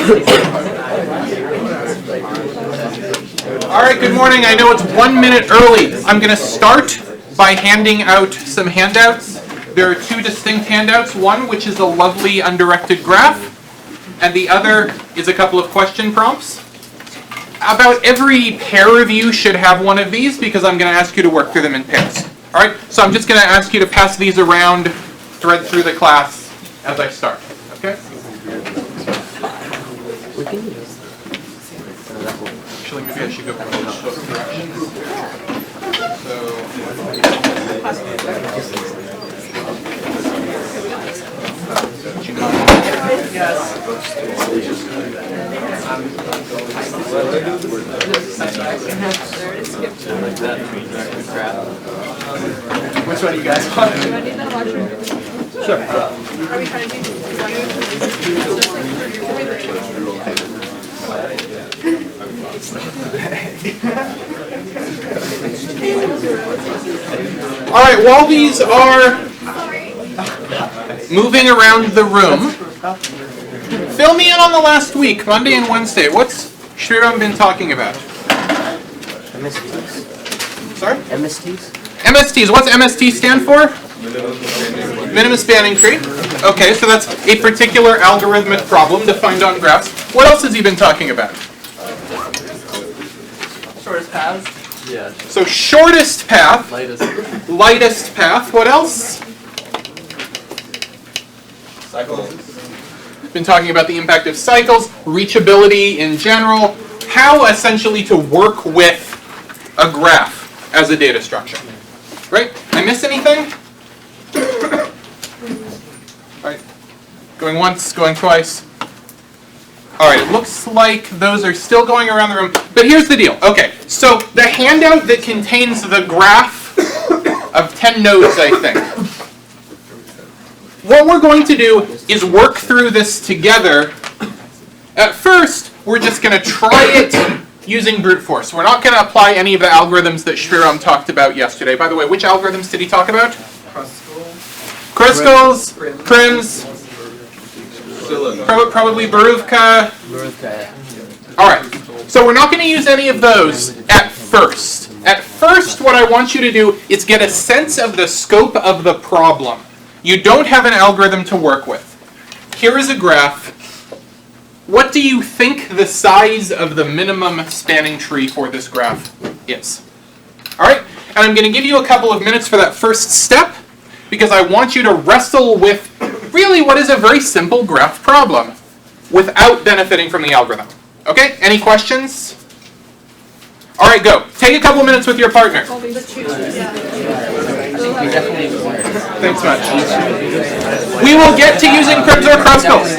All right, good morning. I know it's 1 minute early. I'm going to start by handing out some handouts. There are two distinct handouts, one which is a lovely undirected graph, and the other is a couple of question prompts. About every pair of you should have one of these because I'm going to ask you to work through them in pairs. All right, so I'm just going to ask you to pass these around, thread through the class as I start. Okay? Actually, maybe I should go both directions. Which one do you guys want? Sure. Are we trying to do All right, while these are moving around the room, fill me in on the last week, Monday and Wednesday. What's Shriram been talking about? MSTs. Sorry? MSTs. MSTs. What's MST stand for? Minimum spanning tree. Okay, so that's a particular algorithmic problem defined on graphs. What else has he been talking about? Shortest paths. Yeah. So shortest path, Lightest path. What else? cycles. Been talking about the impact of cycles, reachability in general, how essentially to work with a graph as a data structure. Right? Did I miss anything? All right. Going once, going twice. All right, it looks like those are still going around the room. But here's the deal. Okay, so the handout that contains the graph of 10 nodes, I think. What we're going to do is work through this together. At first, we're just going to try it using brute force. We're not going to apply any of the algorithms that Shriram talked about yesterday. By the way, which algorithms did he talk about? Kruskal's, Prim's, probably Beruvka. All right, so we're not going to use any of those at first. At first, what I want you to do is get a sense of the scope of the problem. You don't have an algorithm to work with. Here is a graph. What do you think the size of the minimum spanning tree for this graph is? All right, and I'm going to give you a couple of minutes for that first step because I want you to wrestle with really what is a very simple graph problem without benefiting from the algorithm. Okay, any questions? All right, go. Take a couple of minutes with your partner. Thanks much. We will get to using Prims or Kruskal's.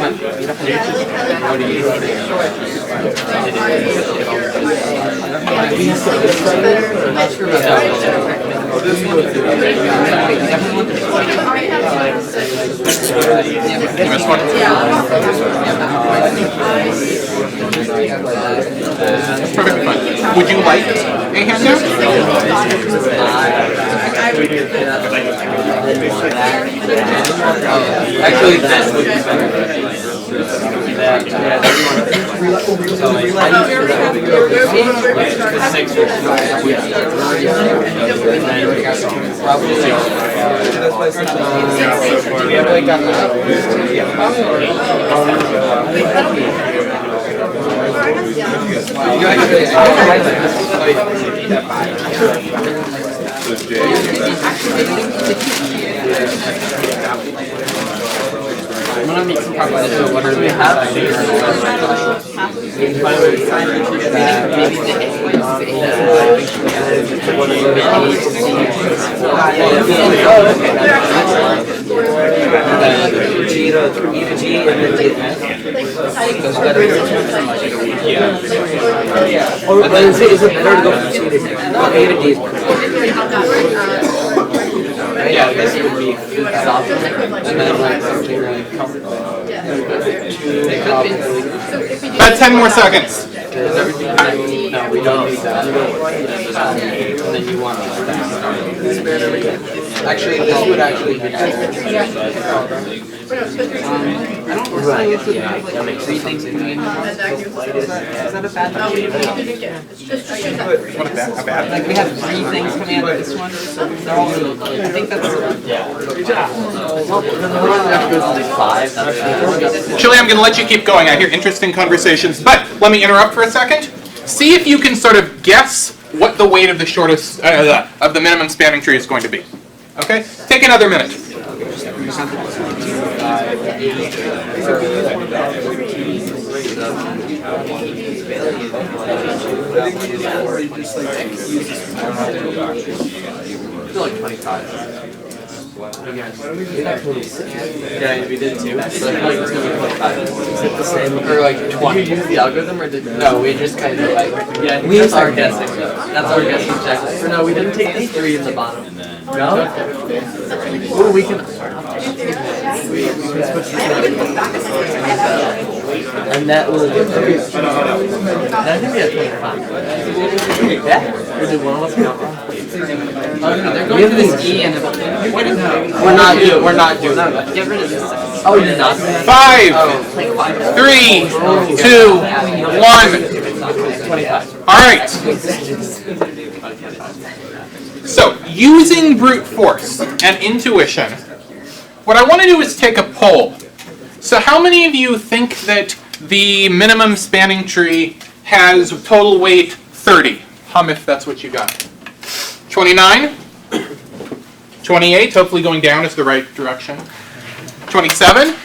You missed one? That's perfectly fine. Would you like a handout? Actually, that would be better. I'm gonna make some progress. So what do we have? Or is it better to go from C to D? Okay, to D is Yeah, this would be exhaustive. And then like something like About 10 more seconds. No, we don't need that. And then you want to actually, this would actually be Right. Yeah, that makes Three sense. things coming in. Is that a bad number? What a bad. Like we have three things coming out of this one. They're all really, I think that's. Chili, I'm going to let you keep going. I hear interesting conversations, but let me interrupt for a second. See if you can sort of guess what the weight of the shortest of the minimum spanning tree is going to be. Okay, take another minute. I feel like 25. Yeah, Yeah, we did too. But I feel like it's gonna be 25. Is it the same? Or like 20? Did you use the algorithm or did no? We just kind of like we that's our guessing. That's our guessing check. Or no, we didn't take the 3 in the bottom. No. Well, we can. We can switch this and that will. I think we had 25. Yeah. Or did one of us count wrong? Oh no, they're going to this E and we're not doing that. Get rid of this. Oh, you're not. 5, 3, 2, 1. 25. All right. So, using brute force and intuition, what I want to do is take a poll. So how many of you think that the minimum spanning tree has total weight 30? Hum if that's what you got. 29? 28, hopefully going down is the right direction. 27?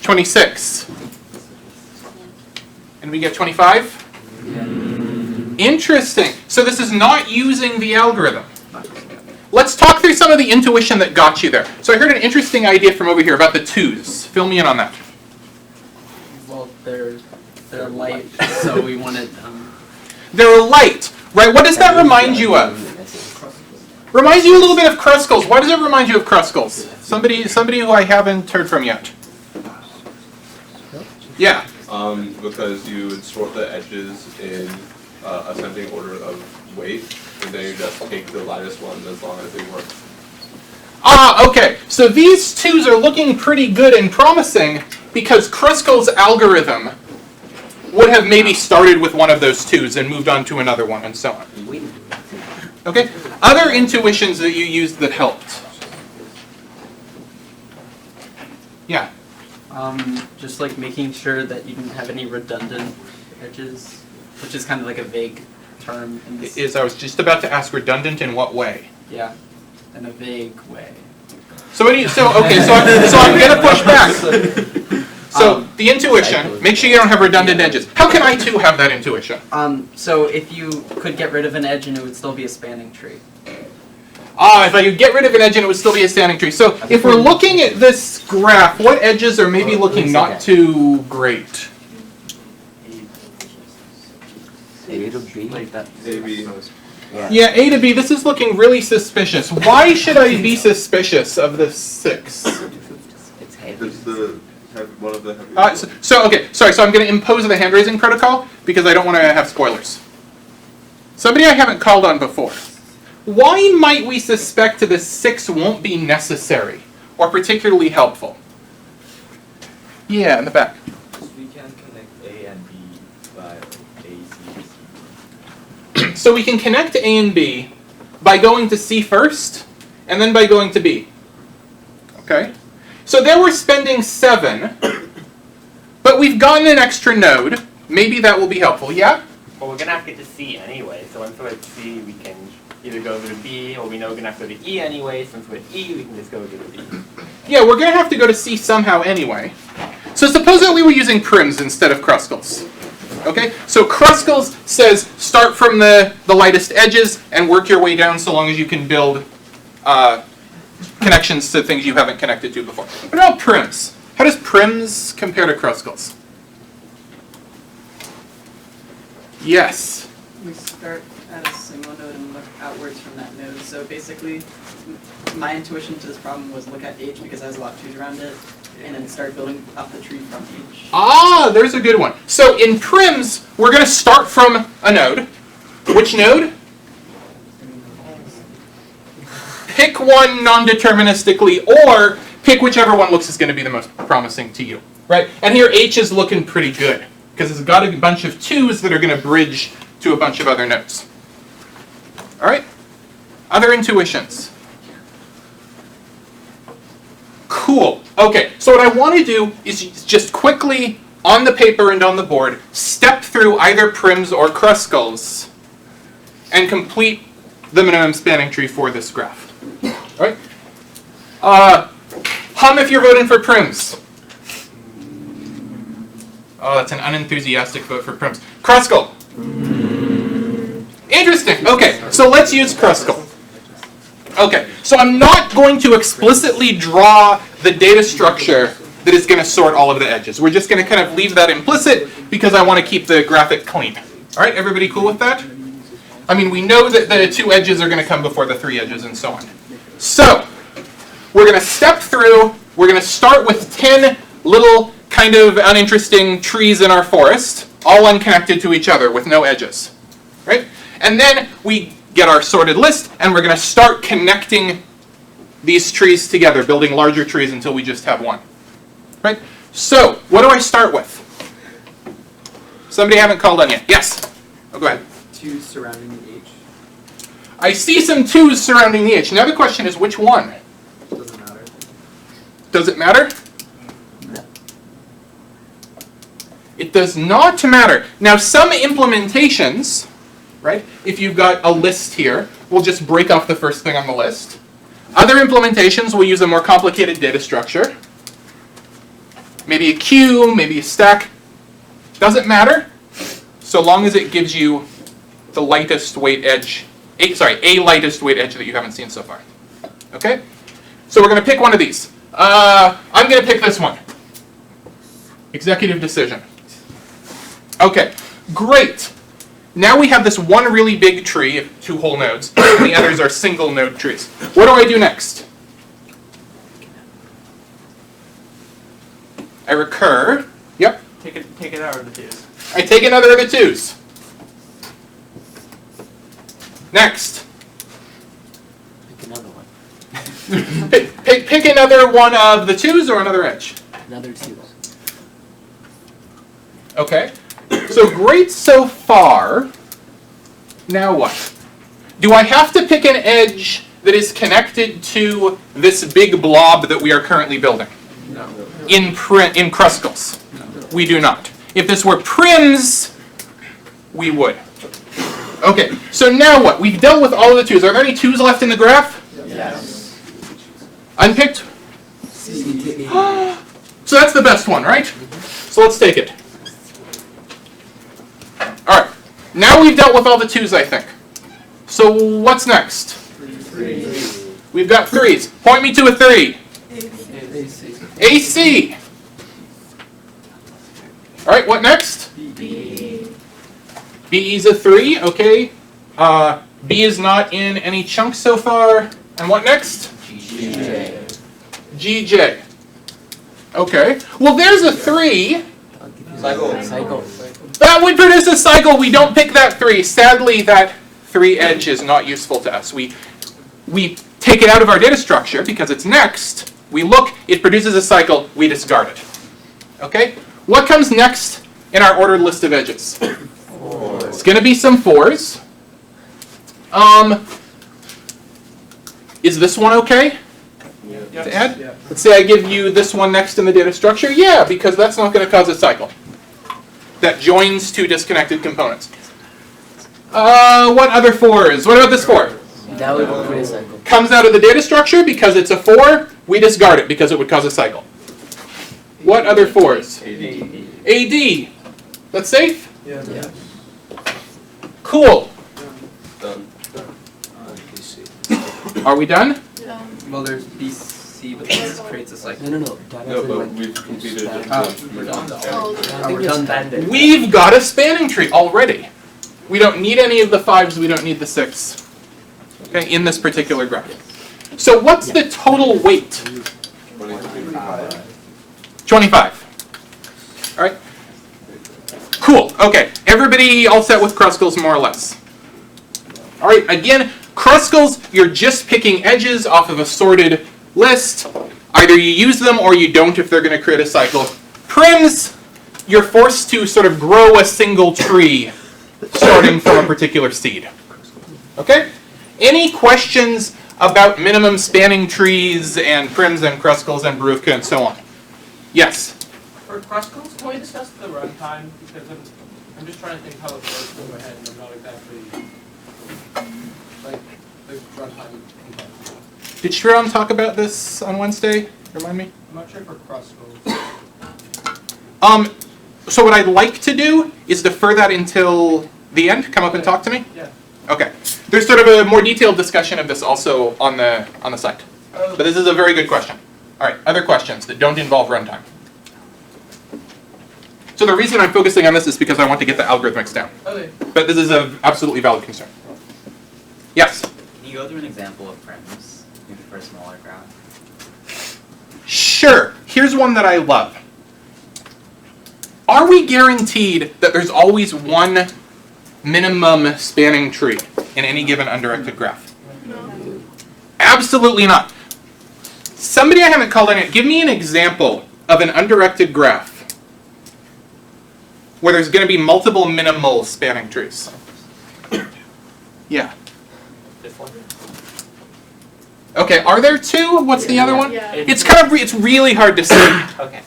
26? And we get 25? Interesting. So this is not using the algorithm. Let's talk through some of the intuition that got you there. So I heard an interesting idea from over here about the 2s. Fill me in on that. Well, they're light, so we wanted. They're light, right? What does that remind you of? Reminds you a little bit of Kruskulls. Why does it remind you of Kruskulls? Somebody who I haven't heard from yet. Yeah. Because you would sort the edges in ascending order of weight, and then you just take the lightest one as long as they work. Ah, okay. So these 2s are looking pretty good and promising because Kruskull's algorithm would have maybe started with one of those 2s and moved on to another one and so on. Okay? Other intuitions that you used that helped? Yeah. Just like making sure that you didn't have any redundant edges, which is kind of like a vague term. In this. I was just about to ask redundant in what way? Yeah, in a vague way. So I'm gonna push back. So the intuition, make sure you don't have redundant edges. How can I too have that intuition? So if you could get rid of an edge and it would still be a spanning tree. If I could get rid of an edge and it would still be a standing tree. So if we're looking at this graph, what edges are maybe looking not too great? A to B. Like that. Maybe. Yeah, A to B, this is looking really suspicious. Why should I be suspicious of the 6? It's heavy. It's the one of the heavy. So I'm going to impose the hand raising protocol because I don't want to have spoilers. Somebody I haven't called on before. Why might we suspect the 6 won't be necessary or particularly helpful? Yeah, in the back. We can connect A and B by A, C, So we can connect A and B by going to C first, and then by going to B. Okay? So there we're spending 7, but we've gotten an extra node. Maybe that will be helpful. Yeah? Well, we're going to have to get to C anyway, so once we're at C, we can either go over to B, or we know we're going to have to go to E anyway. Since we're at E, we can just go over to B. Yeah, we're going to have to go to C somehow anyway. So suppose that we were using prims instead of Kruskulls. Okay? So Kruskulls says start from the lightest edges and work your way down so long as you can build connections to things you haven't connected to before. What about prims? How does prims compare to Kruskulls? Yes. We start at a single node and look outwards from that node. So basically, my intuition to this problem was look at H because it has a lot of 2's around it, and then start building up the tree from H. Ah, there's a good one. So in prims, we're going to start from a node. Which node? Pick one non-deterministically, or pick whichever one looks is going to be the most promising to you, right? And here H is looking pretty good because it's got a bunch of 2's that are going to bridge to a bunch of other nodes. All right? Other intuitions? Cool. Okay, so what I want to do is just quickly, on the paper and on the board, step through either prims or Kruskalls and complete the minimum spanning tree for this graph. All right? Hum if you're voting for prims. Oh, that's an unenthusiastic vote for prims. Kruskal. Interesting. Okay, so let's use Kruskal. Okay, so I'm not going to explicitly draw the data structure that is going to sort all of the edges. We're just going to kind of leave that implicit because I want to keep the graphic clean. All right, everybody cool with that? I mean, we know that the 2 edges are going to come before the 3 edges and so on. So, we're going to step through, we're going to start with 10 little kind of uninteresting trees in our forest, all unconnected to each other with no edges. Right? And then we get our sorted list, and we're going to start connecting these trees together, building larger trees until we just have one. Right? So, what do I start with? Somebody haven't called on yet. Yes? Oh, go ahead. 2 surrounding the H. I see some 2's surrounding the H. Now the question is, which one? Doesn't matter. Does it matter? No. It does not matter. Now, some implementations, right, if you've got a list here, we'll just break off the first thing on the list. Other implementations will use a more complicated data structure. Maybe a queue, maybe a stack. Doesn't matter, so long as it gives you the lightest weight edge, a lightest weight edge that you haven't seen so far. Okay? So we're going to pick one of these. I'm going to pick this one. Executive decision. Okay, great. Now we have this one really big tree of 2 whole nodes, and the others are single node trees. What do I do next? I recur. Yep. Take it out of the 2's. I take another of the 2's. Next. Pick another one. Pick another one of the 2's or another edge. Another 2. Okay. So great so far. Now what? Do I have to pick an edge that is connected to this big blob that we are currently building? No. In Kruskals? No. We do not. If this were prims, we would. Okay, so now what? We've dealt with all of the 2's. Are there any 2's left in the graph? Yes. Unpicked? C. So that's the best one, right? So let's take it. Alright, now we've dealt with all the 2's, I think. So what's next? 3. We've got 3's. Point me to a 3. AC. AC. Alright, what next? B. BE's a 3, okay. B is not in any chunks so far. And what next? GJ. GJ. Okay. Well, there's a 3. Cycle. That would produce a cycle. We don't pick that 3. Sadly, that 3 edge is not useful to us. We take it out of our data structure because it's next. We look, it produces a cycle, we discard it. Okay? What comes next in our ordered list of edges? 4. It's going to be some 4's. Is this one okay to add? Yeah. Let's say I give you this one next in the data structure. Yeah, because that's not going to cause a cycle that joins 2 disconnected components. What other 4's? What about this 4? That would create a cycle. Comes out of the data structure because it's a 4. We discard it because it would cause a cycle. What other 4's? AD. That's safe? Yeah. Cool. Done. Are we done? Well, there's BC, but this creates a cycle. No. No, but we've completed it. We're done. We're done bandit. We've got a spanning tree already. We don't need any of the 5's, we don't need the 6. Okay, in this particular graph. So what's the total weight? 25. All right. Cool. Okay. Everybody all set with Kruskals more or less? All right. Again, Kruskals, you're just picking edges off of a sorted list. Either you use them or you don't if they're going to create a cycle. Prims, you're forced to sort of grow a single tree starting from a particular seed. Okay? Any questions about minimum spanning trees and prims and Kruskal's and Baruchka and so on? Yes? For Kruskal's, can we discuss the runtime? Because I'm just trying to think how it works in my head, and I'm not exactly like the runtime. Did Shriram talk about this on Wednesday? Remind me? I'm not sure for Kruskal's. So what I'd like to do is defer that until the end. Come up and talk to me. Yeah. Okay. There's sort of a more detailed discussion of this also on the site. But this is a very good question. All right. Other questions that don't involve runtime. So the reason I'm focusing on this is because I want to get the algorithmics down. Okay. But this is an absolutely valid concern. Yes? Can you go through an example of prims, maybe for a smaller graph? Sure. Here's one that I love. Are we guaranteed that there's always one minimum spanning tree in any given undirected graph? No. Absolutely not. Somebody I haven't called on it, give me an example of an undirected graph where there's going to be multiple minimal spanning trees. Yeah. This one? Okay, are there two? What's the other one? Yeah. It's kind of, it's really hard to see. Okay.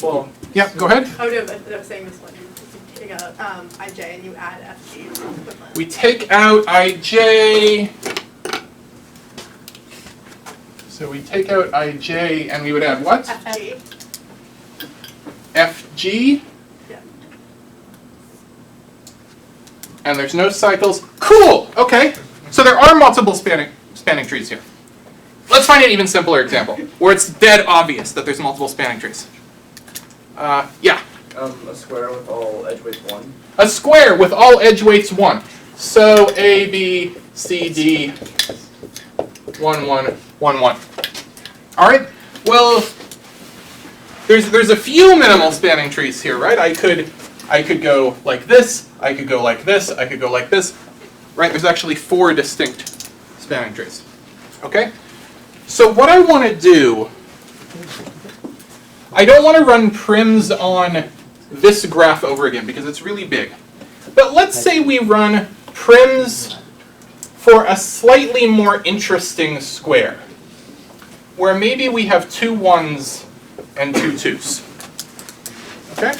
Well, Yeah, go ahead. Oh no, but I'm saying this one. You take out IJ and you add FG. equivalent. We take out IJ. So we take out IJ and we would add what? FG. FG. Yeah. And there's no cycles. Cool! Okay. So there are multiple spanning trees here. Let's find an even simpler example where it's dead obvious that there's multiple spanning trees. Yeah. A square with all edge weights 1. A square with all edge weights 1. So A, B, C, D, 1, 1, 1, 1. All right. Well, there's a few minimal spanning trees here, right? I could go like this. I could go like this. I could go like this. Right? There's actually 4 distinct spanning trees. Okay. So what I want to do, I don't want to run prims on this graph over again because it's really big. But let's say we run prims for a slightly more interesting square, where maybe we have 2 1s and 2 2s. Okay?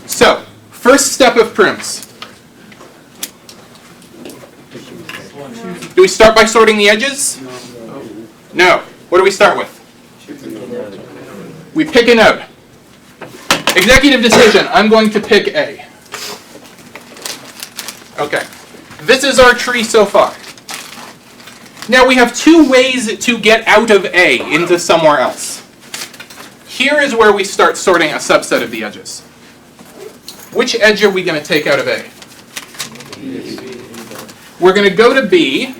So, first step of prims. Do we start by sorting the edges? No. What do we start with? We pick a node. Executive decision. I'm going to pick A. Okay. This is our tree so far. Now we have 2 ways to get out of A into somewhere else. Here is where we start sorting a subset of the edges. Which edge are we going to take out of A? We're going to go to B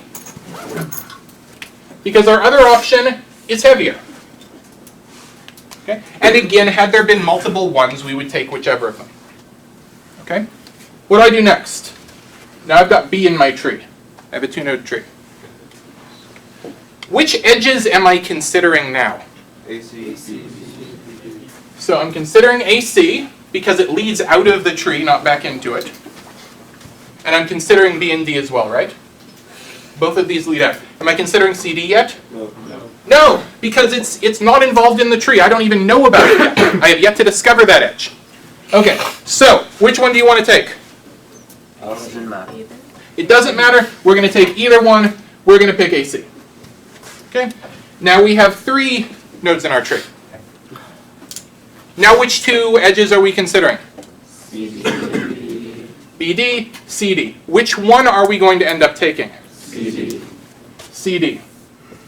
because our other option is heavier. Okay? And again, had there been multiple 1s, we would take whichever of them. Okay? What do I do next? Now I've got B in my tree. I have a 2-node tree. Which edges am I considering now? AC. So I'm considering AC because it leads out of the tree, not back into it. And I'm considering B and D as well, right? Both of these lead out. Am I considering CD yet? No. No, because it's not involved in the tree. I don't even know about it yet. I have yet to discover that edge. Okay, so which one do you want to take? It doesn't matter. We're going to take either one. We're going to pick AC. Okay? Now we have 3 nodes in our tree. Now which 2 edges are we considering? BD, CD. Which one are we going to end up taking? CD.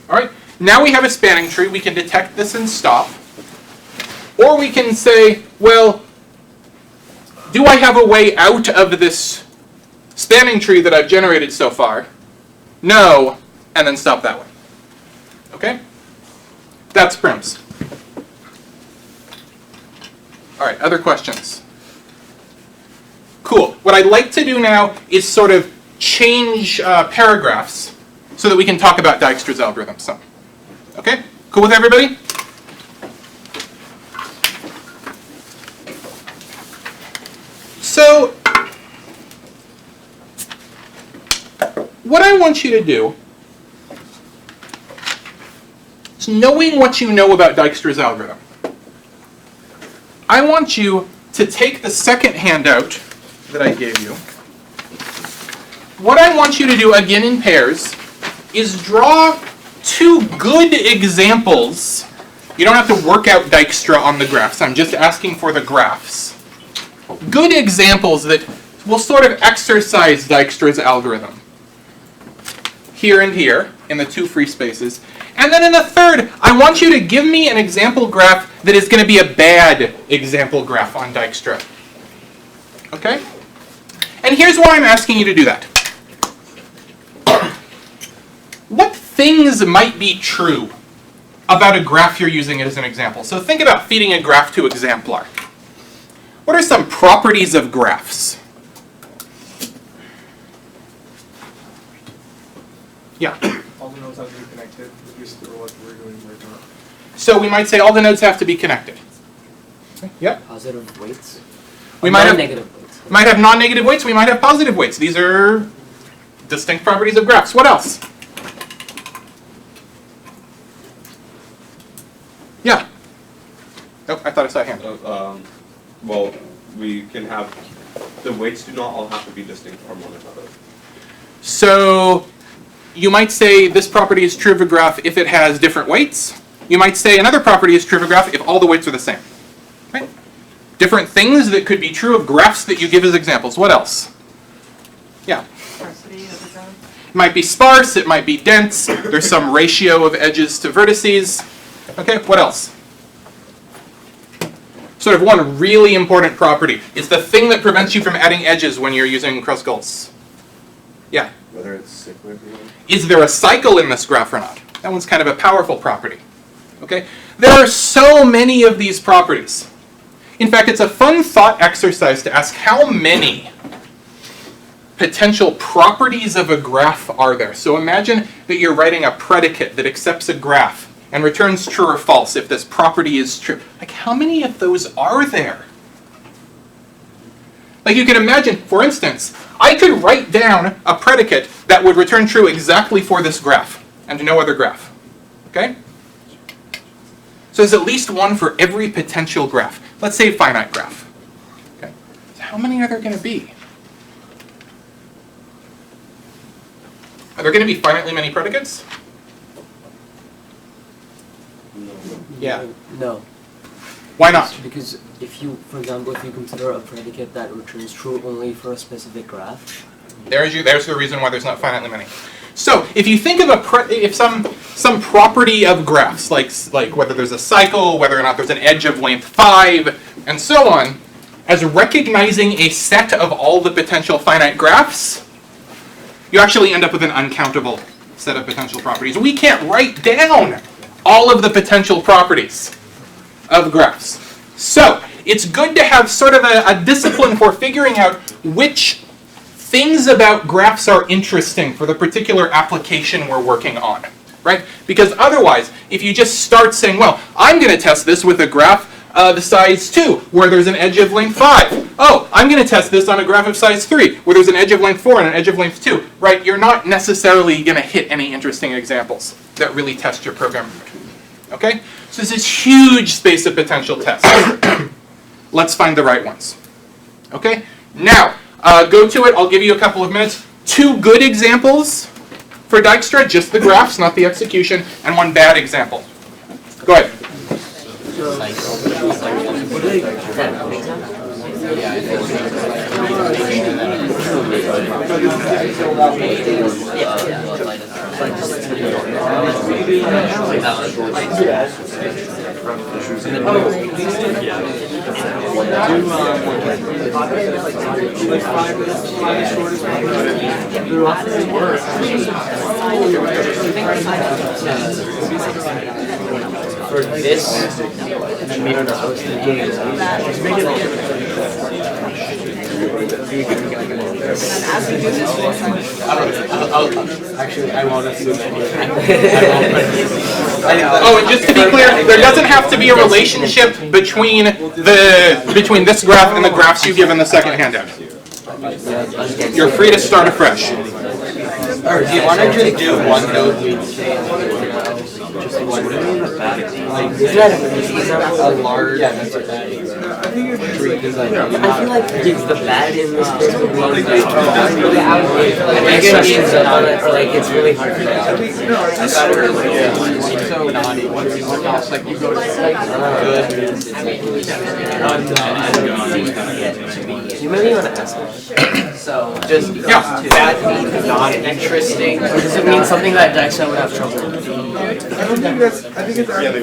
All right. Now we have a spanning tree. We can detect this and stop. Or we can say, well, do I have a way out of this spanning tree that I've generated so far? No, and then stop that way. Okay? That's prims. All right, other questions? Cool. What I'd like to do now is sort of change paragraphs so that we can talk about Dijkstra's algorithm some. Cool with everybody? So, what I want you to do is, knowing what you know about Dijkstra's algorithm, I want you to take the second handout that I gave you. What I want you to do, again in pairs, is draw two good examples. You don't have to work out Dijkstra on the graphs. I'm just asking for the graphs. Good examples that will sort of exercise Dijkstra's algorithm. Here and here, in the two free spaces. And then in the third, I want you to give me an example graph that is going to be a bad example graph on Dijkstra. Okay? And here's why I'm asking you to do that. What things might be true about a graph you're using as an example? So think about feeding a graph to exemplar. What are some properties of graphs? Yeah? All the nodes have to be connected, at least for what we're doing right now. So we might say all the nodes have to be connected. Yep. Positive weights. We might have negative weights. might have non-negative weights, we might have positive weights. These are distinct properties of graphs. What else? Yeah. Oh, I thought I saw a hand. Well, we can have, the weights do not all have to be distinct from one another. So you might say this property is true of a graph if it has different weights. You might say another property is true of a graph if all the weights are the same. Right? Different things that could be true of graphs that you give as examples. What else? Yeah. Sparsity of the graph. It might be sparse, it might be dense, there's some ratio of edges to vertices. Okay, what else? Sort of one really important property. It's the thing that prevents you from adding edges when you're using Kruskal's. Yeah? Whether it's cyclic or not. Is there a cycle in this graph or not? That one's kind of a powerful property. Okay? There are so many of these properties. In fact, it's a fun thought exercise to ask how many potential properties of a graph are there. So imagine that you're writing a predicate that accepts a graph and returns true or false if this property is true. Like, how many of those are there? Like, you can imagine, for instance, I could write down a predicate that would return true exactly for this graph and to no other graph. Okay? So there's at least one for every potential graph. Let's say finite graph. Okay? So how many are there going to be? Are there going to be finitely many predicates? Yeah. No. Why not? Because if you, for example, if you consider a predicate that returns true only for a specific graph. There's the reason why there's not finitely many. So if you think of some property of graphs, like whether there's a cycle, whether or not there's an edge of length 5, and so on, as recognizing a set of all the potential finite graphs, you actually end up with an uncountable set of potential properties. We can't write down all of the potential properties of graphs. So it's good to have sort of a discipline for figuring out which things about graphs are interesting for the particular application we're working on, right? Because otherwise, if you just start saying, well, I'm going to test this with a graph the size 2, where there's an edge of length 5. Oh, I'm going to test this on a graph of size 3, where there's an edge of length 4 and an edge of length 2, right? You're not necessarily going to hit any interesting examples that really test your program. Okay? So this is huge space of potential tests. Let's find the right ones. Okay? Now, go to it. I'll give you a couple of minutes. 2 good examples for Dijkstra, just the graphs, not the execution, and 1 bad example. Go ahead. For this, actually, I want to see Oh, and just to be clear, there doesn't have to be a relationship between this graph and the graphs you give in the second handout. You're free to start afresh. Or do you want to just do one node leads just one node? Is that A large tree design. I feel like the bad in this case would be like Instructions on it, or like it's really hard for that. So naughty. Like you go You maybe want to ask them. So just Yeah. that means not interesting. Or does it mean something that Dexa would have trouble with?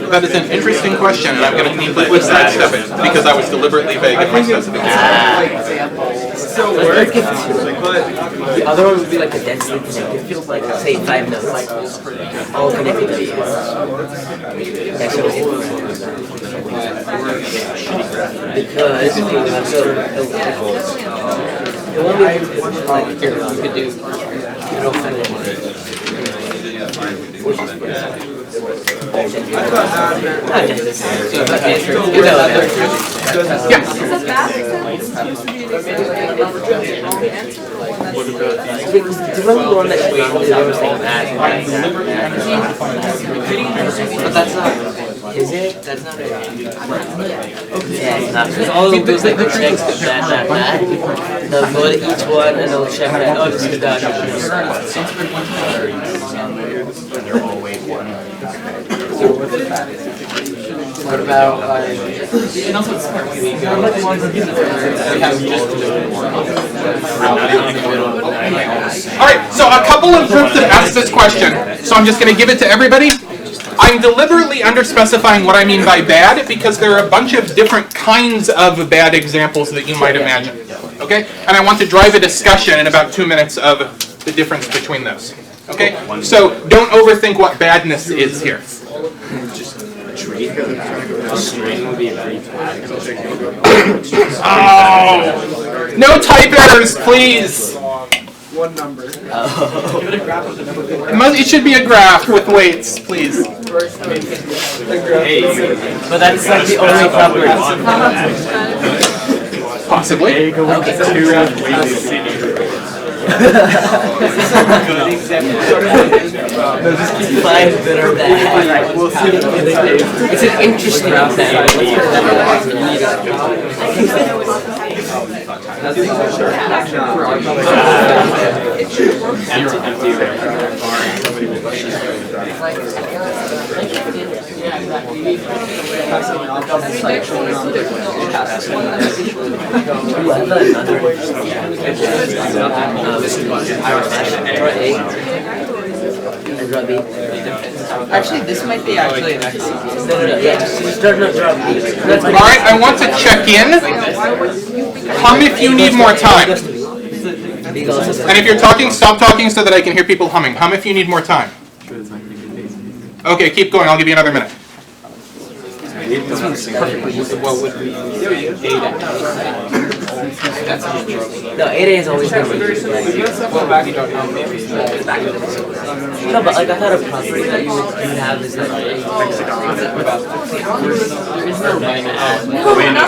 That is an interesting question, and I'm going to completely sidestep it because I was deliberately vague in my specification. Let's get the other one would be like a densely connected field, like say 5 nodes, all connected to these. Because so it won't be like here you could do middle But that's not. Is it? That's not it. Yeah, it's not. Because all of those like the checks that. They'll go to each one and they'll check that. Oh, this is done. What about Alright, so a couple of groups have asked this question, so I'm just going to give it to everybody. I'm deliberately underspecifying what I mean by bad because there are a bunch of different kinds of bad examples that you might imagine. Okay? And I want to drive a discussion in about 2 minutes of the difference between those. Okay? So don't overthink what badness is here. Oh! No type errors, please! One number. It should be a graph with weights, please. But that's like the only property. Possibly. Five that are bad. It's an interesting Actually, this might be actually an excellent. Alright, I want to check in. Hum if you need more time. And if you're talking, stop talking so that I can hear people humming. Hum if you need more time. Okay, keep going. I'll give you another minute. No, 8A is always going to be. No, but like I thought a property that you would have is that.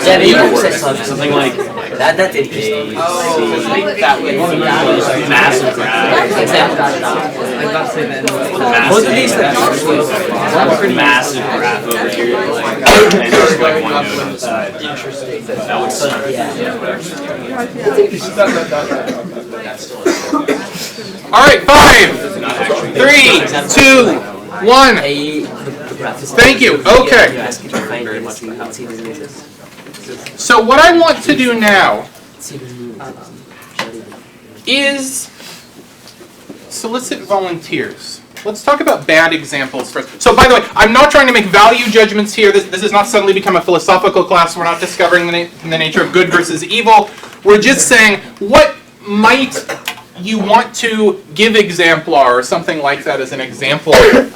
Yeah, you can say something like that. That's interesting. Massive graph. Exactly. Both of these things. Massive graph over here. And just like one node on the side. Interesting. That would suck. Alright, 5, 3, 2, 1. Thank you. Okay. So what I want to do now is solicit volunteers. Let's talk about bad examples first. So by the way, I'm not trying to make value judgments here. This has not suddenly become a philosophical class. We're not discovering the nature of good versus evil. We're just saying, what might you want to give exemplar or something like that as an example of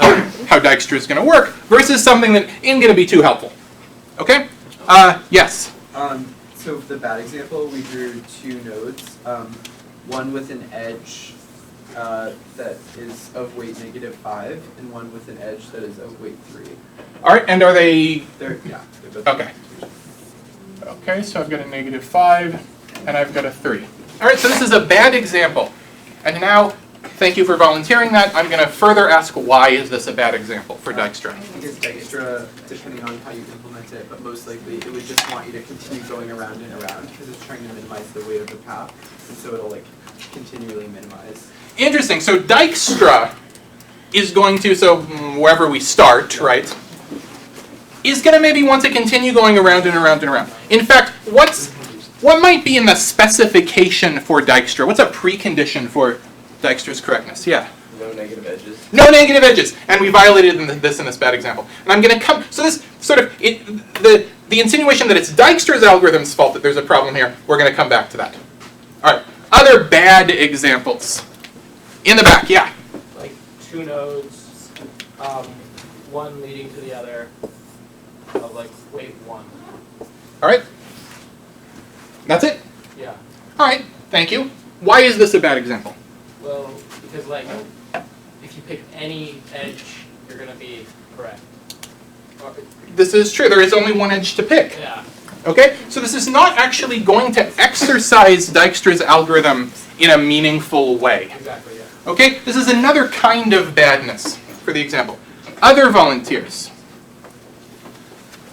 how Dijkstra is going to work versus something that isn't going to be too helpful. Okay? Yes? So for the bad example, we drew 2 nodes, one with an edge that is of weight -5 and one with an edge that is of weight 3. All right, and are they? They're both Okay. Okay, so I've got a -5 and I've got a 3. All right, so this is a bad example. And now, thank you for volunteering that. I'm going to further ask why is this a bad example for Dijkstra? Because Dijkstra, depending on how you implement it, but most likely it would just want you to continue going around and around because it's trying to minimize the weight of the path, and so it'll like continually minimize. Interesting. So Dijkstra is going to, so wherever we start, right, is going to maybe want to continue going around and around and around. In fact, what might be in the specification for Dijkstra? What's a precondition for Dijkstra's correctness? Yeah. No negative edges. No negative edges, and we violated this in this bad example. And I'm going to come. So this sort of the insinuation that it's Dijkstra's algorithm's fault that there's a problem here. We're going to come back to that. All right. Other bad examples. In the back, yeah. Like 2 nodes, one leading to the other, of like weight 1. All right. That's it. Yeah. All right. Thank you. Why is this a bad example? Well, because like if you pick any edge, you're gonna be correct. Or, This is true. There is only one edge to pick. yeah. Okay? So this is not actually going to exercise Dijkstra's algorithm in a meaningful way. Exactly. Yeah. Okay? This is another kind of badness for the example. Other volunteers?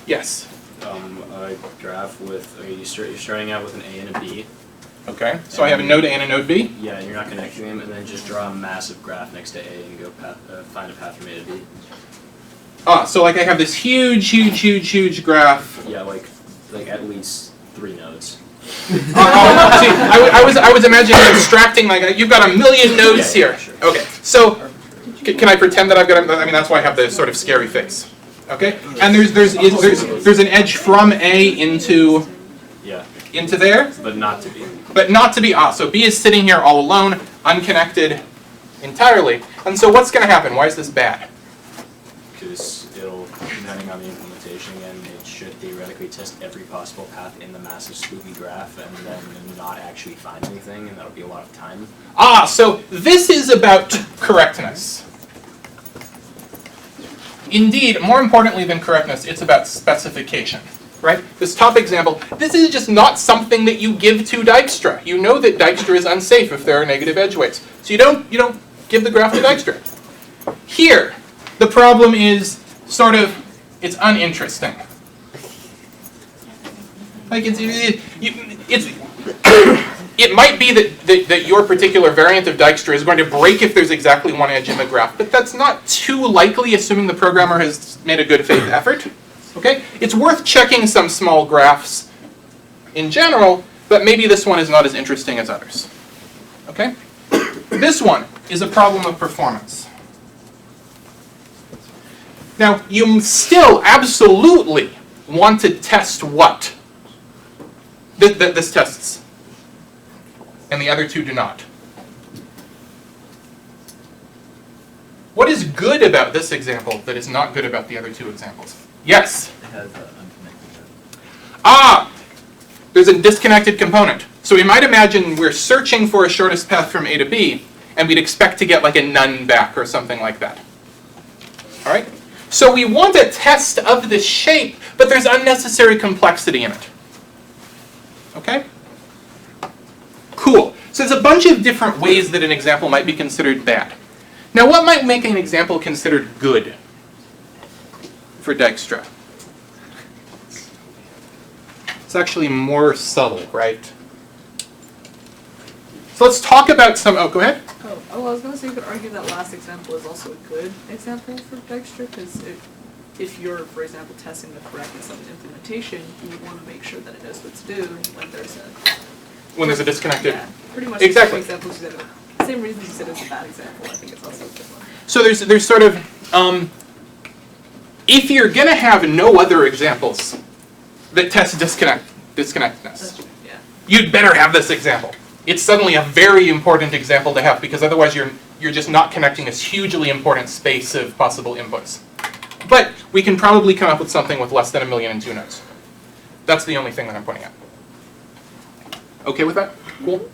Yes. A graph with, you're starting out with an A and a B. Okay. So I have a node A and a node B? Yeah, and you're not connecting them, and then just draw a massive graph next to A and go find a path from A to B. Ah, so like I have this huge graph. Yeah, like at least 3 nodes. See, I was imagining abstracting, like you've got a million nodes Yeah, here. sure. Okay, so can I pretend that I've got? I mean, that's why I have the sort of scary face. Okay, and there's an edge from A into there, but not to B. But not to B. So B is sitting here all alone, unconnected entirely. And so what's going to happen? Why is this bad? Because it'll, depending on the implementation, and it should theoretically test every possible path in the massive spooky graph, and then not actually find anything, and that'll be a lot of time. So this is about correctness. Indeed, more importantly than correctness, it's about specification, right? This top example, this is just not something that you give to Dijkstra. You know that Dijkstra is unsafe if there are negative edge weights. So you don't give the graph to Dijkstra. Here, the problem is sort of, it's uninteresting. Like it might be that your particular variant of Dijkstra is going to break if there's exactly one edge in the graph, but that's not too likely, assuming the programmer has made a good faith effort. Okay? It's worth checking some small graphs in general, but maybe this one is not as interesting as others. Okay? This one is a problem of performance. Now, you still absolutely want to test what? This tests. And the other two do not. What is good about this example that is not good about the other two examples? Yes? It has an unconnected. There's a disconnected component. So we might imagine we're searching for a shortest path from A to B, and we'd expect to get like a none back or something like that. All right? So we want a test of this shape, but there's unnecessary complexity in it. Okay? Cool. So there's a bunch of different ways that an example might be considered bad. Now, what might make an example considered good for Dijkstra? It's actually more subtle, right? So let's talk about some... Oh, go ahead. Oh, well, I was going to say you could argue that last example is also a good example for Dijkstra, because if you're, for example, testing the correctness of an implementation, you want to make sure that it knows what to do when there's a disconnected... Yeah, pretty much exactly. the same examples you said. Same reasons you said it's a bad example, I think it's also a good one. So there's sort of... if you're going to have no other examples that test disconnectedness, Yeah. you'd better have this example. It's suddenly a very important example to have, because otherwise you're just not connecting this hugely important space of possible inputs. But we can probably come up with something with less than 1,000,002 nodes. That's the only thing that I'm pointing out. Okay with that? Cool?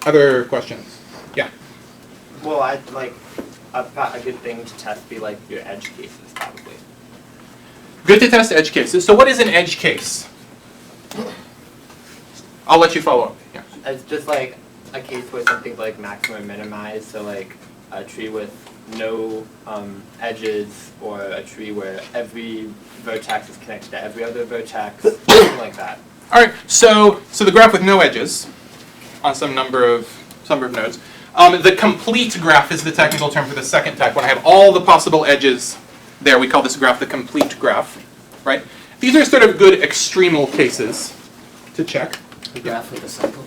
Other questions? Yeah? Well, I'd like a good thing to test be like your edge cases probably. Good to test edge cases. So what is an edge case? I'll let you follow up. Yeah. It's just like a case where something's like maximum minimized, so like a tree with no edges, or a tree where every vertex is connected to every other vertex, something like that. All right. So the graph with no edges on some number of nodes. The complete graph is the technical term for the second type. When I have all the possible edges there, we call this graph the complete graph, right? These are sort of good extremal cases to check. The graph with a cycle.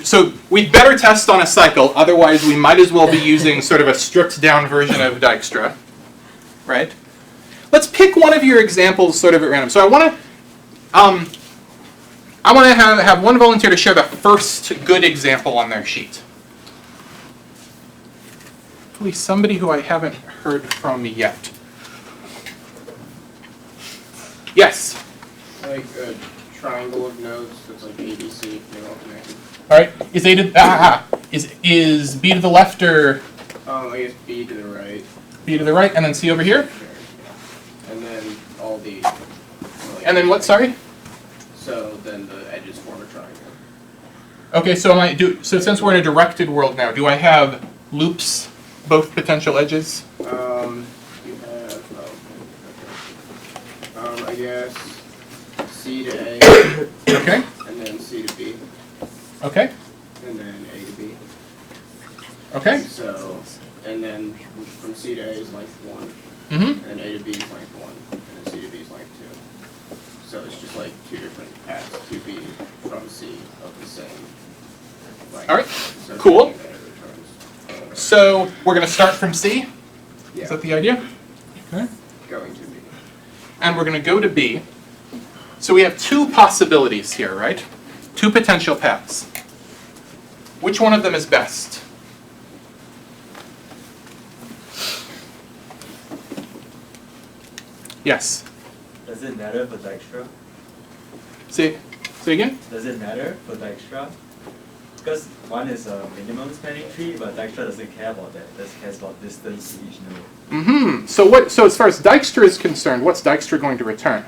So we'd better test on a cycle, otherwise we might as well be using sort of a stripped down version of Dijkstra, right? Let's pick one of your examples sort of at random. So I want to have one volunteer to share the first good example on their sheet. Hopefully somebody who I haven't heard from yet. Yes? Like a triangle of nodes that's like ABC, they're all connected. All right. Is A to is B to the left or I guess B to the right. B to the right, and then C over here? And then all the... And then what, sorry? So then the edges form a triangle. Okay, so so since we're in a directed world now, do I have loops, both potential edges? You have, I guess, C to A. Okay. And then C to B. Okay. And then A to B. Okay. So, and then from C to A is length 1. Mm-hmm. And A to B is length 1. And then C to B is length 2. So it's just like two different paths to B from C of the same length. All right. So Cool. So we're going to start from C? Yeah. Is that the idea? Okay. Going to B. And we're going to go to B. So we have two possibilities here, right? Two potential paths. Which one of them is best? Yes. Does it matter for Dijkstra? Say again? Does it matter for Dijkstra? Because one is a minimum spanning tree, but Dijkstra doesn't care about that. It just cares about distance to each node. Mm-hmm. So as far as Dijkstra is concerned, what's Dijkstra going to return?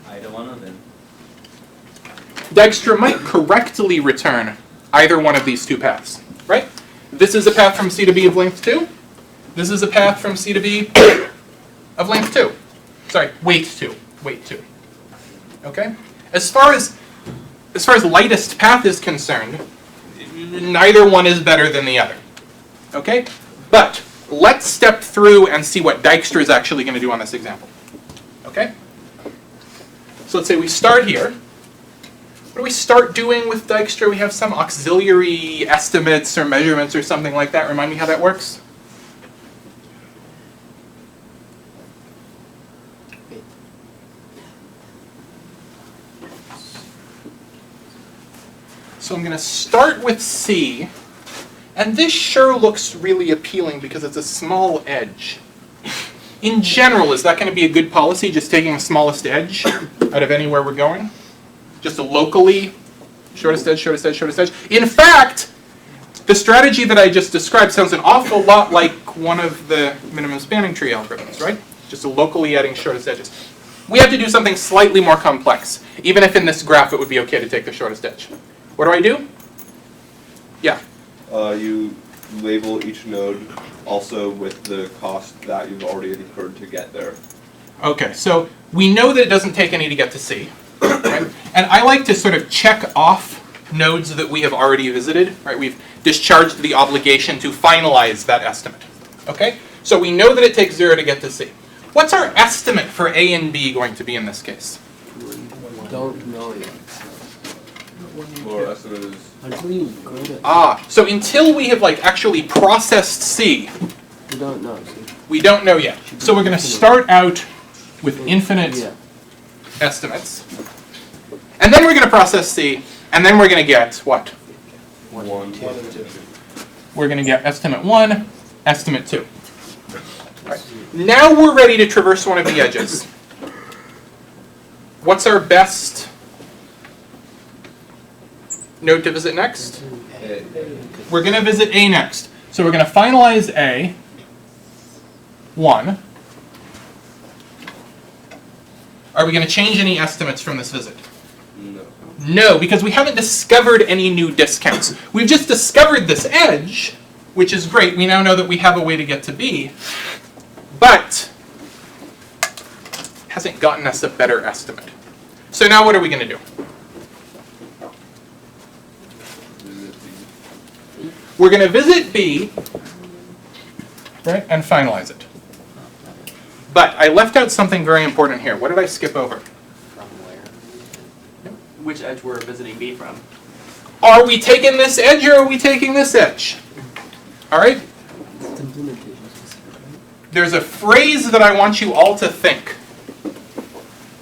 Either one of them. Dijkstra might correctly return either one of these two paths, right? This is a path from C to B of length 2. This is a path from C to B of length 2. Sorry, weight 2. Weight 2. Okay? As far as lightest path is concerned, neither one is better than the other. Okay? But let's step through and see what Dijkstra is actually going to do on this example. Okay? So let's say we start here. What do we start doing with Dijkstra? We have some auxiliary estimates or measurements or something like that. Remind me how that works? So I'm going to start with C, and this sure looks really appealing because it's a small edge. In general, is that going to be a good policy, just taking the smallest edge out of anywhere we're going? Just a locally shortest edge, shortest edge, shortest edge. In fact, the strategy that I just described sounds an awful lot like one of the minimum spanning tree algorithms, right? Just a locally adding shortest edges. We have to do something slightly more complex, even if in this graph it would be okay to take the shortest edge. What do? Yeah. You label each node also with the cost that you've already incurred to get there. Okay, so we know that it doesn't take any to get to C, right? And I like to sort of check off nodes that we have already visited, right? We've discharged the obligation to finalize that estimate. Okay? So we know that it takes 0 to get to C. What's our estimate for A and B going to be in this case? Don't know yet. Or estimate is... So until we have actually processed C, We don't know. we don't know yet. So we're going to start out with infinite estimates. And then we're going to process C, and then we're going to get what? 1, 2. We're going to get estimate 1, estimate 2. Right. Now we're ready to traverse one of the edges. What's our best node to visit next? We're going to visit A next. So we're going to finalize A, 1. Are we going to change any estimates from this visit? No. No, because we haven't discovered any new discounts. We've just discovered this edge, which is great. We now know that we have a way to get to B, but hasn't gotten us a better estimate. So now what are we going to do? We're going to visit B, right, and finalize it. But I left out something very important here. What did I skip over? From where? Which edge we're visiting B from? Are we taking this edge or are we taking this edge? All right? There's a phrase that I want you all to think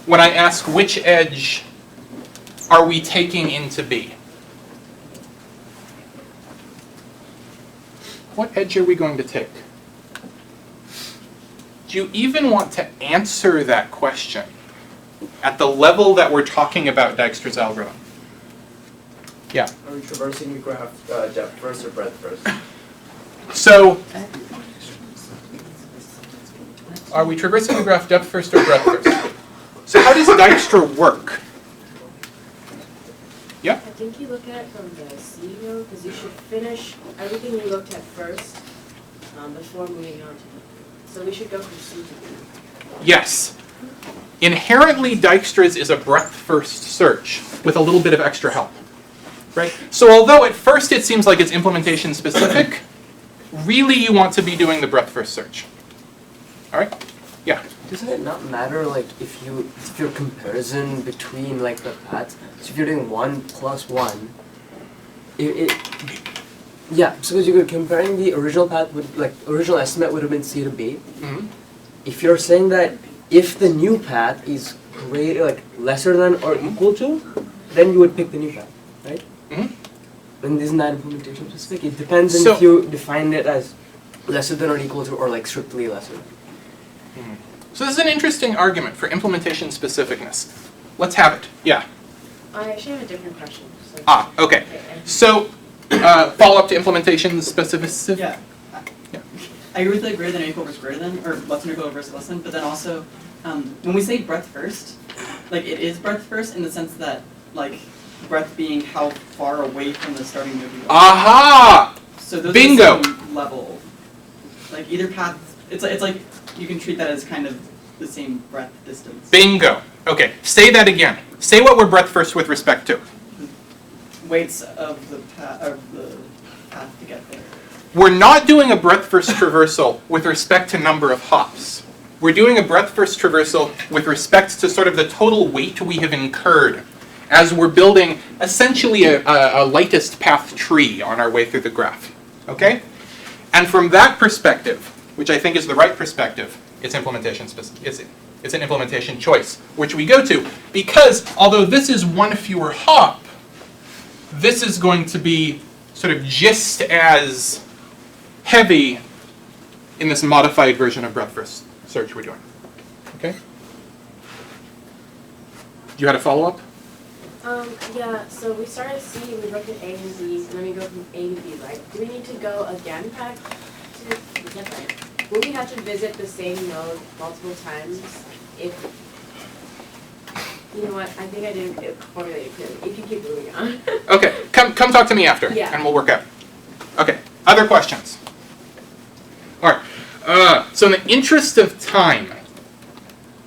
when I ask which edge are we taking into B. What edge are we going to take? Do you even want to answer that question at the level that we're talking about Dijkstra's algorithm? Yeah. Are we traversing the graph depth first or breadth first? So, are we traversing the graph depth first or breadth first? So how does Dijkstra work? Yeah? I think you look at it from the C node, because you should finish everything you looked at first before moving on to B. So we should go from C to B. Yes. Inherently, Dijkstra's is a breadth-first search with a little bit of extra help. Right? So although at first it seems like it's implementation specific, really you want to be doing the breadth-first search. All right? Yeah? Doesn't it not matter, like, if your comparison between, like, the paths, so if you're doing 1 plus 1, yeah, so because you're comparing the original path with, like, original estimate would have been C to B. Mm-hmm. If you're saying that if the new path is greater, like, lesser than or equal to, then you would pick the new path, right? Mm-hmm. And isn't that implementation specific? It depends on if you define it as lesser than or equal to, or, like, strictly lesser. Mm-hmm. So this is an interesting argument for implementation specificness. Let's have it. Yeah? I actually have a different question. So Okay. So, follow-up to implementation specificity? Yeah. I agree with the greater than or equal versus greater than, or less than or equal versus less than, but then also, when we say breadth first, like, it is breadth first in the sense that, like, breadth being how far away from the starting node you are. Aha! So those Bingo! are the same level. Like, either path, it's like you can treat that as kind of the same breadth distance. Bingo. Okay, say that again. Say what we're breadth first with respect to. Weights of the path to get there. We're not doing a breadth first traversal with respect to number of hops. We're doing a breadth first traversal with respect to sort of the total weight we have incurred as we're building essentially a lightest path tree on our way through the graph. Okay? And from that perspective, which I think is the right perspective, it's implementation it's an implementation choice, which we go to, because although this is one fewer hop, this is going to be sort of just as heavy in this modified version of breadth first search we're doing. Okay? You had a follow-up? Yeah, so we start at C, we look at A and B, and then we go from A to B, right? Do we need to go again back to, will we have to visit the same node multiple times if, you know what, I think I didn't formulate it clearly. If you keep moving on. Okay, come talk to me after, Yeah. and we'll work out. Okay, other questions? All right, so in the interest of time,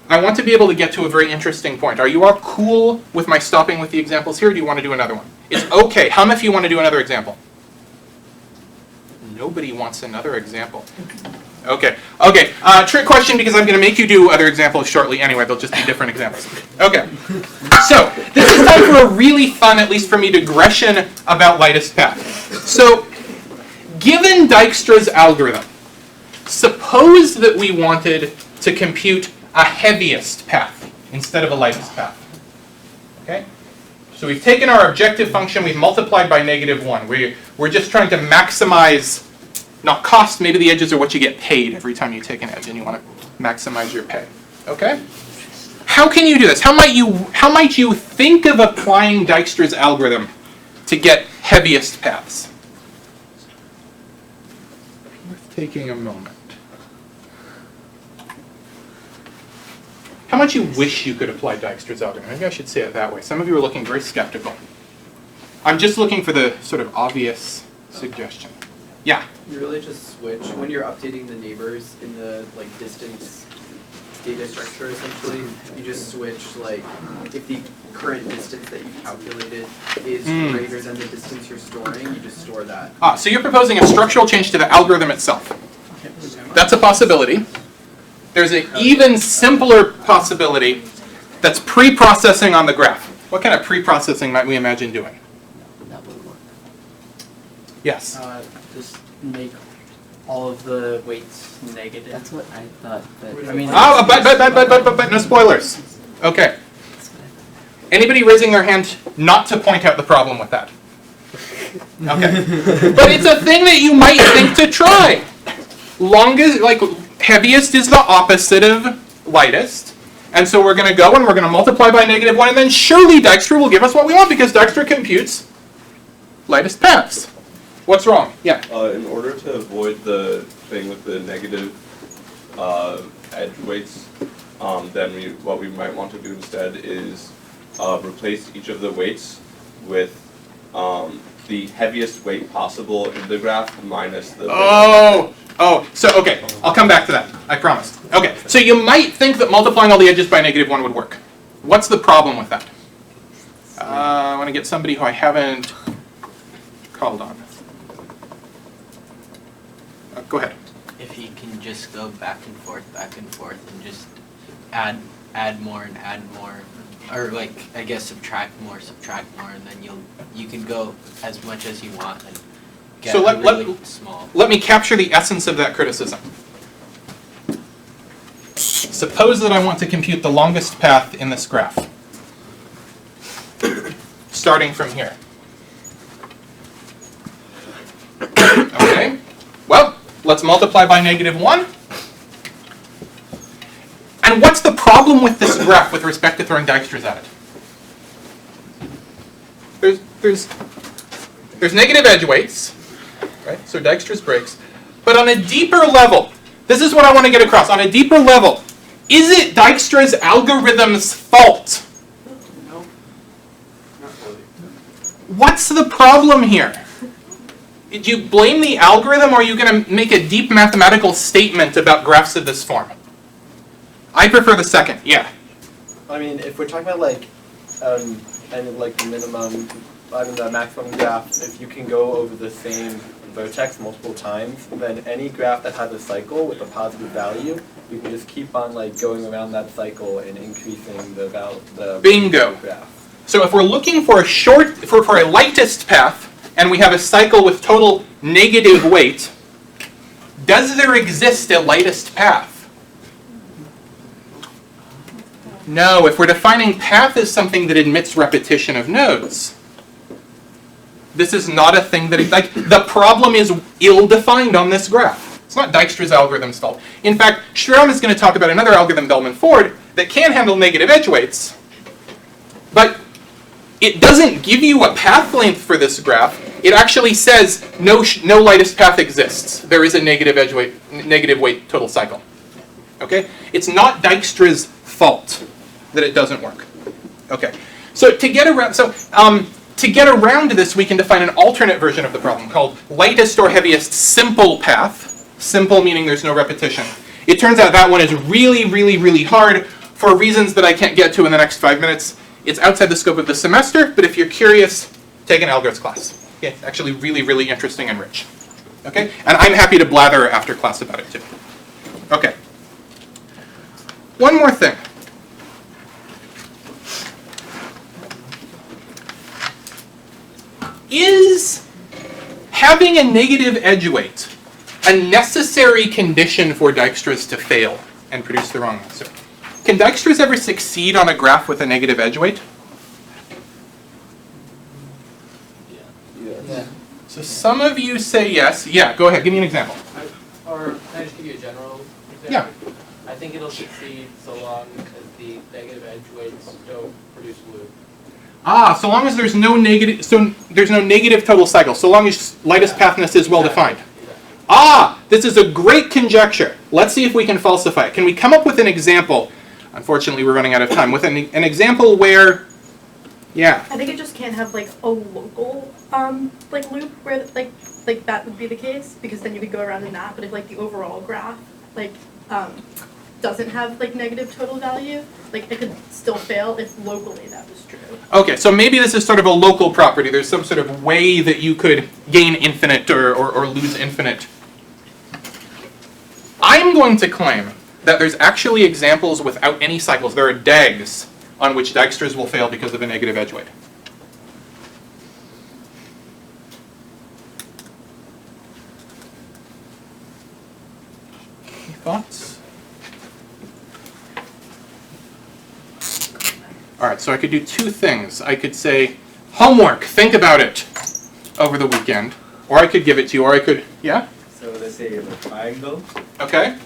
I want to be able to get to a very interesting point. Are you all cool with my stopping with the examples here, or do you want to do another one? It's okay. How many of you want to do another example? Nobody wants another example. Okay. Okay. Trick question, because I'm going to make you do other examples shortly anyway. They'll just be different examples. Okay. So this is time for a really fun, at least for me, digression about lightest path. So given Dijkstra's algorithm, suppose that we wanted to compute a heaviest path instead of a lightest path. Okay? So we've taken our objective function, we've multiplied by -1. We're just trying to maximize, not cost, maybe the edges are what you get paid every time you take an edge and you want to maximize your pay. Okay? How can you do this? How might you think of applying Dijkstra's algorithm to get heaviest paths? taking a moment. How much you wish you could apply Dijkstra's algorithm? Maybe I should say it that way. Some of you are looking very skeptical. I'm just looking for the sort of obvious suggestion. Yeah? You really just switch, when you're updating the neighbors in the distance data structure essentially, you just switch if the current distance that you calculated is greater than the distance you're storing, you just store that. So you're proposing a structural change to the algorithm itself. That's a possibility. There's an even simpler possibility that's pre-processing on the graph. What kind of pre-processing might we imagine doing? That would work. Yes? Just make all of the weights negative. That's what I thought, but I mean. But no spoilers. Okay. Anybody raising their hand not to point out the problem with that? Okay. But it's a thing that you might think to try. Longest, heaviest is the opposite of lightest. And so we're going to go and we're going to multiply by -1, and then surely Dijkstra will give us what we want because Dijkstra computes lightest paths. What's wrong? Yeah? In order to avoid the thing with the negative edge weights, then what we might want to do instead is replace each of the weights with the heaviest weight possible in the graph minus the... So okay, I'll come back to that, I promise. Okay, so you might think that multiplying all the edges by -1 would work. What's the problem with that? I want to get somebody who I haven't called on. Go ahead. If you can just go back and forth, and just add more and add more, or I guess subtract more, and then you can go as much as you want and get really small. Let me capture the essence of that criticism. Suppose that I want to compute the longest path in this graph, starting from here. Okay, well, let's multiply by -1. And what's the problem with this graph with respect to throwing Dijkstras at it? There's negative edge weights, right? So Dijkstra's breaks. But on a deeper level, this is what I want to get across. On a deeper level, is it Dijkstra's algorithm's fault? No, not really. What's the problem here? Did you blame the algorithm, or are you going to make a deep mathematical statement about graphs of this form? I prefer the second, yeah. I mean, if we're talking about the minimum, the maximum graph, if you can go over the same vertex multiple times, then any graph that has a cycle with a positive value, you can just keep on going around that cycle and increasing the Bingo. graph. So if we're looking for a lightest path, and we have a cycle with total negative weight, does there exist a lightest path? No, if we're defining path as something that admits repetition of nodes, this is not a thing that, the problem is ill-defined on this graph. It's not Dijkstra's algorithm's fault. In fact, Schramm is going to talk about another algorithm, Bellman-Ford, that can handle negative edge weights, but it doesn't give you a path length for this graph. It actually says no lightest path exists. There is a negative weight total cycle. Okay? It's not Dijkstra's fault that it doesn't work. Okay. So to get around this, we can define an alternate version of the problem called lightest or heaviest simple path. Simple meaning there's no repetition. It turns out that one is really, really, really hard for reasons that I can't get to in the next 5 minutes. It's outside the scope of the semester, but if you're curious, take an algorithms class. Okay, it's actually really, really interesting and rich. Okay, and I'm happy to blather after class about it too. Okay. One more thing. Is having a negative edge weight a necessary condition for Dijkstra's to fail and produce the wrong answer? Can Dijkstra's ever succeed on a graph with a negative edge weight? Yeah. So some of you say yes. Yeah, go ahead. Give me an example. Or can I just give you a general example? Yeah. I think it'll succeed so long as the negative edge weights don't produce loop. So long as there's no negative, so there's no negative total cycle. So long as lightest pathness is well defined. This is a great conjecture. Let's see if we can falsify it. Can we come up with an example? Unfortunately, we're running out of time. With an example where, yeah. I think it just can't have like a local like loop where like that would be the case, because then you could go around in that. But if like the overall graph like doesn't have like negative total value, like it could still fail if locally that was true. Okay, so maybe this is sort of a local property. There's some sort of way that you could gain infinite or lose infinite. I'm going to claim that there's actually examples without any cycles. There are DAGs on which Dijkstra's will fail because of a negative edge weight. Any thoughts? All right, so I could do two things. I could say, homework, think about it over the weekend. Or I could give it to you, or I could, yeah? So let's say a triangle. Okay.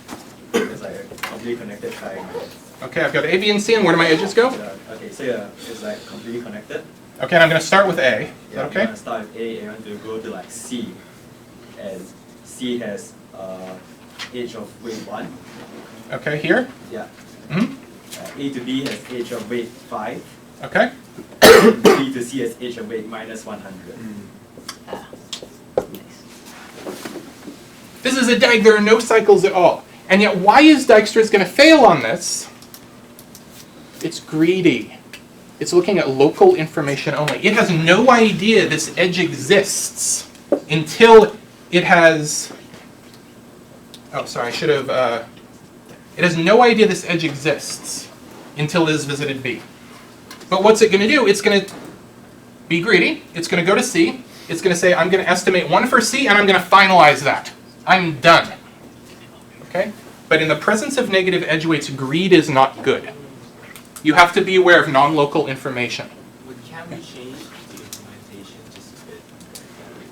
It's like a completely connected triangle. Okay, I've got A, B, and C, and where do my edges go? Okay, so it's like completely connected. Okay, and I'm going to start with A. Is that okay? I'm going to start with A and want to go to like C. And C has edge of weight 1. Okay, here? Yeah. Mm-hmm. A to B has edge of weight 5. Okay. B to C has edge of weight minus 100. This is a DAG, there are no cycles at all. And yet, why is Dijkstra's going to fail on this? It's greedy. It's looking at local information only. It has no idea this edge exists until it has... Oh, sorry, I should have... It has no idea this edge exists until it has visited B. But what's it going to do? It's going to be greedy. It's going to go to C. It's going to say, I'm going to estimate 1 for C, and I'm going to finalize that. I'm done. Okay? But in the presence of negative edge weights, greed is not good. You have to be aware of non-local information. Can we change the implementation just a bit?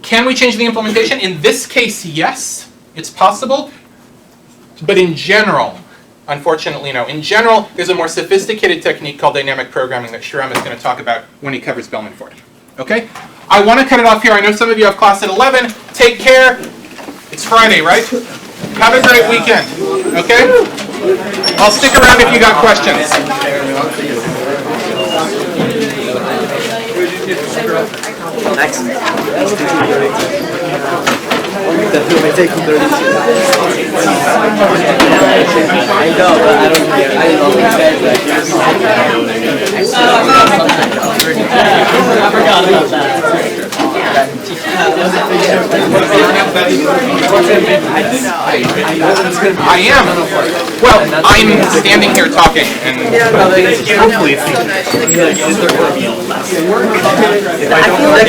Can we change the implementation? In this case, yes. It's possible. But in general, unfortunately, no. In general, there's a more sophisticated technique called dynamic programming that Shram is going to talk about when he covers Bellman-Ford. Okay? I want to cut it off here. I know some of you have class at 11. Take care. It's Friday, right? Have a great weekend. Okay? I'll stick around if you got questions. Next. That may take 30 seconds. I know, but I don't care. I only said that. I forgot about that. I am. Well, I'm standing here talking, and hopefully I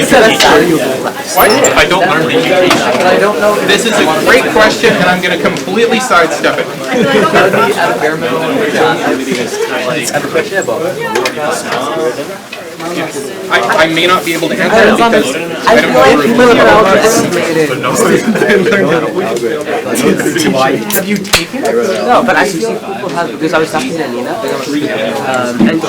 feel like what? If I don't learn I don't know. This is a great question, and I'm going to completely sidestep it. I may not be able to answer it because I don't know Have you taken it? No, but I see people have, because I was talking to Nina, and